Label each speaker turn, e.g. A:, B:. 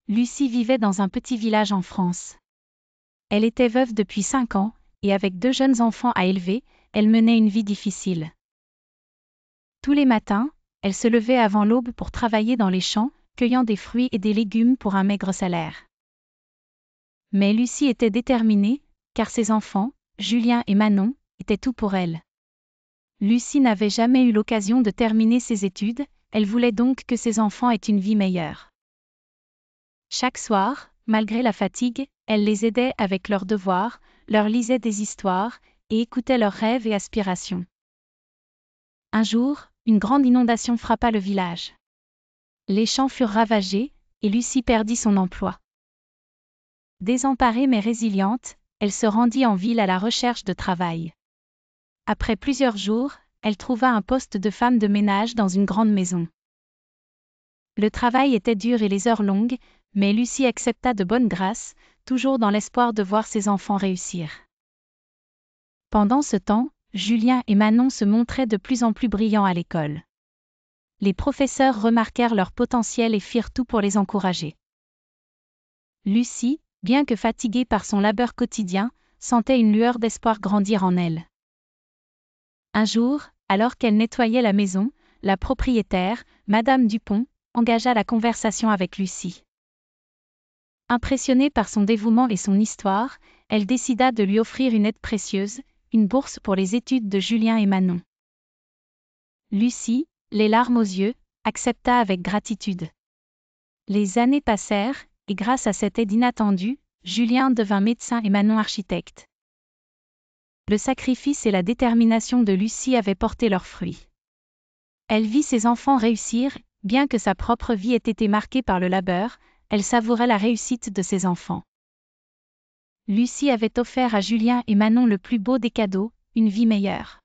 A: Lucie vivait dans un petit village en France. Elle était veuve depuis 5 ans, et avec 2 jeunes enfants à élever, elle menait une vie difficile. Tous les matins, elle se levait avant l'aube pour travailler dans les champs, cueillant des fruits et des légumes pour un maigre salaire. Mais Lucie était déterminée, car ses enfants, Julien et Manon, étaient tout pour elle. Lucie n'avait jamais eu l'occasion de terminer ses études, elle voulait donc que ses enfants aient une vie meilleure. Chaque soir, malgré la fatigue, elle les aidait avec leurs devoirs, leur lisait des histoires, et écoutait leurs rêves et aspirations. Un jour, une grande inondation frappa le village. Les champs furent ravagés, et Lucie perdit son emploi. Désemparée mais résiliente, elle se rendit en ville à la recherche de travail. Après plusieurs jours, elle trouva un poste de femme de ménage dans une grande maison. Le travail était dur et les heures longues, mais Lucie accepta de bonne grâce, toujours dans l'espoir de voir ses enfants réussir. Pendant ce temps, Julien et Manon se montraient de plus en plus brillants à l'école. Les professeurs remarquèrent leur potentiel et firent tout pour les encourager. Lucie, bien que fatiguée par son labeur quotidien, sentait une lueur d'espoir grandir en elle. Un jour, alors qu'elle nettoyait la maison, la propriétaire, Madame Dupont, engagea la conversation avec Lucie. Impressionnée par son dévouement et son histoire, elle décida de lui offrir une aide précieuse, une bourse pour les études de Julien et Manon. Lucie, les larmes aux yeux, accepta avec gratitude. Les années passèrent, et grâce à cette aide inattendue, Julien devint médecin et Manon architecte. Le sacrifice et la détermination de Lucie avaient porté leurs fruits. Elle vit ses enfants réussir, bien que sa propre vie ait été marquée par le labeur, elle savourait la réussite de ses enfants. Lucie avait offert à Julien et Manon le plus beau des cadeaux, une vie meilleure.